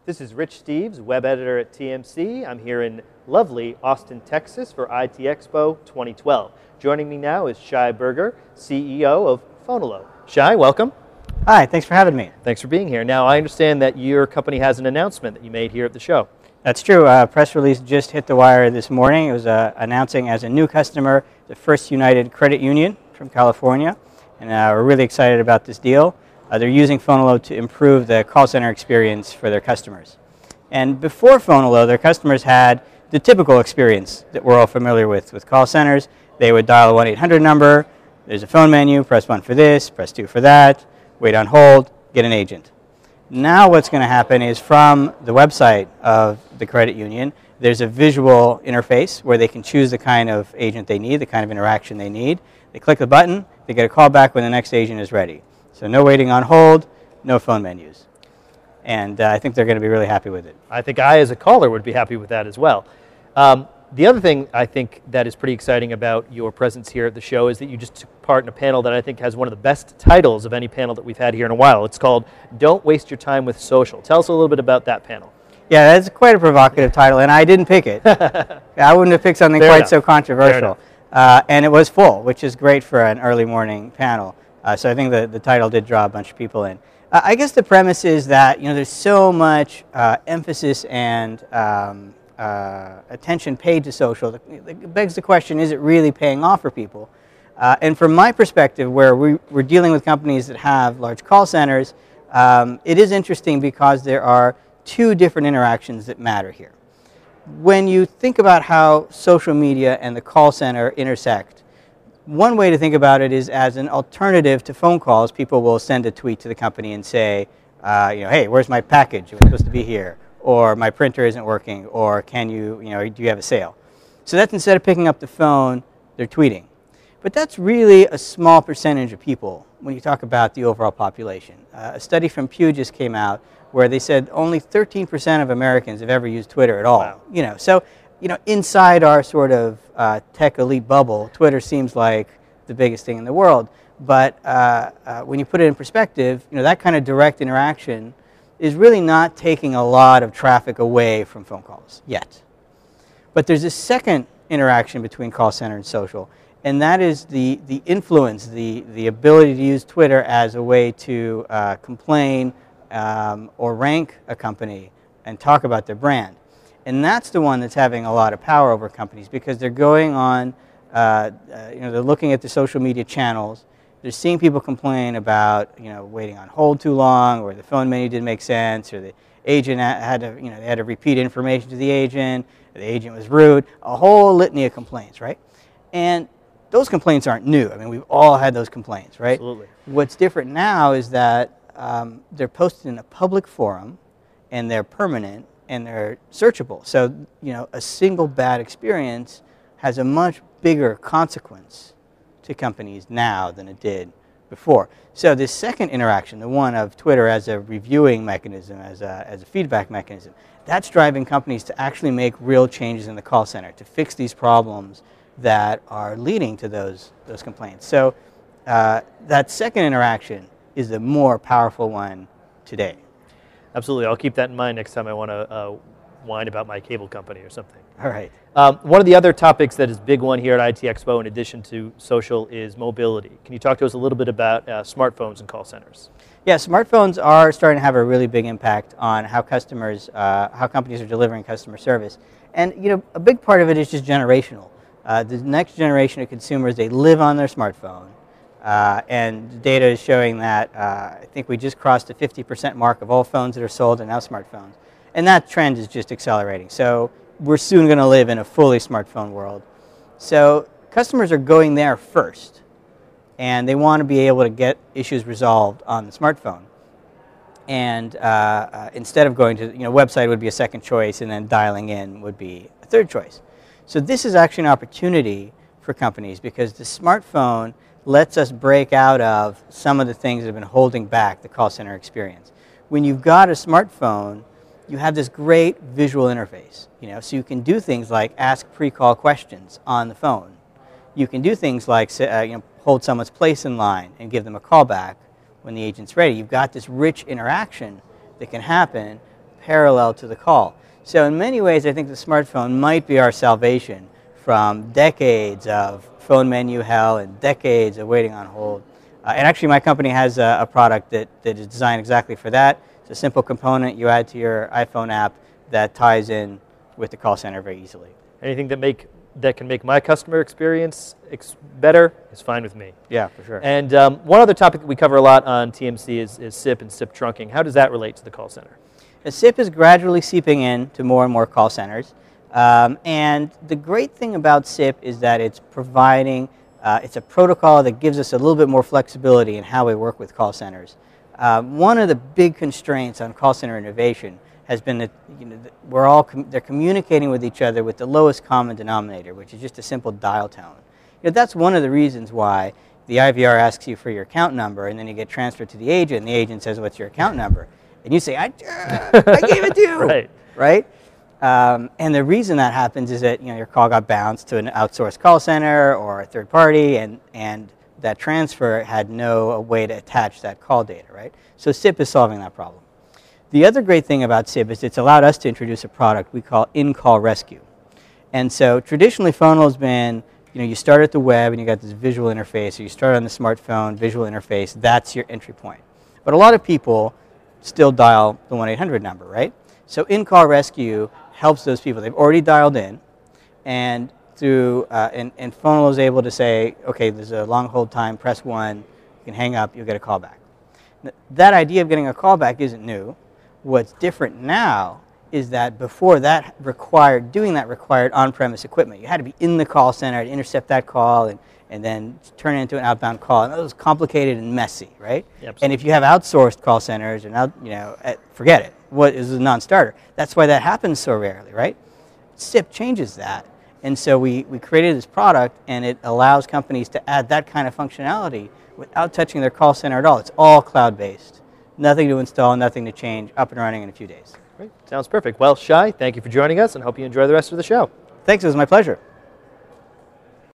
This is Rich Steeves, web editor at TMC. I'm here in lovely Austin, Texas for IT Expo 2012. Joining me now is Shai Berger, CEO of Fonolo. Shai, welcome. Hi, thanks for having me. Thanks for being here. Now, I understand that your company has an announcement that you made here at the show. That's true. A press release just hit the wire this morning. It was announcing as a new customer the First United Credit Union from California, and we're really excited about this deal. They're using Fonolo to improve the call center experience for their customers. And before Fonolo, their customers had the typical experience that we're all familiar with call centers. They would dial a 1-800 number, there's a phone menu, press 1 for this, press 2 for that, wait on hold, get an agent. Now what's going to happen is from the website of the credit union, there's a visual interface where they can choose the kind of agent they need, the kind of interaction they need. They click the button, they get a call back when the next agent is ready. So no waiting on hold, no phone menus. And I think they're going to be really happy with it. I think I, as a caller, would be happy with that as well. The other thing I think that is pretty exciting about your presence here at the show is that you just took part in a panel that I think has one of the best titles of any panel that we've had here in a while. It's called Don't Waste Your Time with Social. Tell us a little bit about that panel. Yeah, that's quite a provocative title, and I didn't pick it. I wouldn't have picked something quite so controversial. And it was full, which is great for an early morning panel. So I think the title did draw a bunch of people in. I guess the premise is that there's so much emphasis and attention paid to social. It begs the question, is it really paying off for people? And from my perspective, where we're dealing with companies that have large call centers, it is interesting because there are two different interactions that matter here. When you think about how social media and the call center intersect, one way to think about it is as an alternative to phone calls. People will send a tweet to the company and say, hey, where's my package? It was supposed to be here. Or my printer isn't working. Or can you, do you have a sale? So that's instead of picking up the phone, they're tweeting. But that's really a small percentage of people when you talk about the overall population. A study from Pew just came out where they said only 13% of Americans have ever used Twitter at all. Wow. So inside our sort of tech elite bubble, Twitter seems like the biggest thing in the world. But when you put it in perspective, that kind of direct interaction is really not taking a lot of traffic away from phone calls yet. But there's a second interaction between call center and social, and that is the influence, the ability to use Twitter as a way to complain or rank a company and talk about their brand. And that's the one that's having a lot of power over companies because they're going on, they're looking at the social media channels. They're seeing people complain about, waiting on hold too long, or the phone menu didn't make sense, or the agent had to, they had to repeat information to the agent was rude, a whole litany of complaints, right? And those complaints aren't new. I mean, we've all had those complaints, right? Absolutely. What's different now is that they're posted in a public forum, and they're permanent, and they're searchable. So, a single bad experience has a much bigger consequence to companies now than it did before. So this second interaction, the one of Twitter as a reviewing mechanism, as a feedback mechanism, that's driving companies to actually make real changes in the call center, to fix these problems that are leading to those complaints. So that second interaction is the more powerful one today. Absolutely. I'll keep that in mind next time I want to whine about my cable company or something. All right. One of the other topics that is a big one here at IT Expo, in addition to social, is mobility. Can you talk to us a little bit about smartphones and call centers? Yeah, smartphones are starting to have a really big impact on how companies are delivering customer service. And a big part of it is just generational. The next generation of consumers, they live on their smartphone. And data is showing that I think we just crossed the 50% mark of all phones that are sold are now smartphones. And that trend is just accelerating. So we're soon going to live in a fully smartphone world. So customers are going there first. And they want to be able to get issues resolved on the smartphone. And instead of going to, website would be a second choice, and then dialing in would be a third choice. So this is actually an opportunity for companies because the smartphone lets us break out of some of the things that have been holding back the call center experience. When you've got a smartphone, you have this great visual interface, so you can do things like ask pre-call questions on the phone. You can do things like hold someone's place in line and give them a call back when the agent's ready. You've got this rich interaction that can happen parallel to the call. So in many ways, I think the smartphone might be our salvation from decades of phone menu hell and decades of waiting on hold. And actually, my company has a product that is designed exactly for that. It's a simple component you add to your iPhone app that ties in with the call center very easily. Anything that can make my customer experience better is fine with me. Yeah, for sure. And one other topic that we cover a lot on TMC is SIP and SIP trunking. How does that relate to the call center? The SIP is gradually seeping in to more and more call centers. And the great thing about SIP is that it's providing, it's a protocol that gives us a little bit more flexibility in how we work with call centers. One of the big constraints on call center innovation has been that they're communicating with each other with the lowest common denominator, which is just a simple dial tone. That's one of the reasons why the IVR asks you for your account number, and then you get transferred to the agent, and the agent says, "What's your account number?" And you say, I gave it to you, right? And the reason that happens is that your call got bounced to an outsourced call center or a third party, and that transfer had no way to attach that call data, right? So SIP is solving that problem. The other great thing about SIP is it's allowed us to introduce a product we call in-call rescue. And so traditionally Fonolo has been, you start at the web and you got this visual interface, or you start on the smartphone, visual interface, that's your entry point. But a lot of people still dial the 1-800 number, right? So in-call rescue helps those people. They've already dialed in, and and Fonolo is able to say, okay, there's a long hold time, press 1, you can hang up, you'll get a call back. That idea of getting a call back isn't new. What's different now is that before that doing that required on-premise equipment. You had to be in the call center to intercept that call and then turn it into an outbound call. And that was complicated and messy, right? Yep. And if you have outsourced call centers, forget it. What is a non-starter? That's why that happens so rarely, right? SIP changes that. And so we created this product, and it allows companies to add that kind of functionality without touching their call center at all. It's all cloud-based. Nothing to install, nothing to change, up and running in a few days. Great. Sounds perfect. Well, Shai, thank you for joining us, and hope you enjoy the rest of the show. Thanks, it was my pleasure.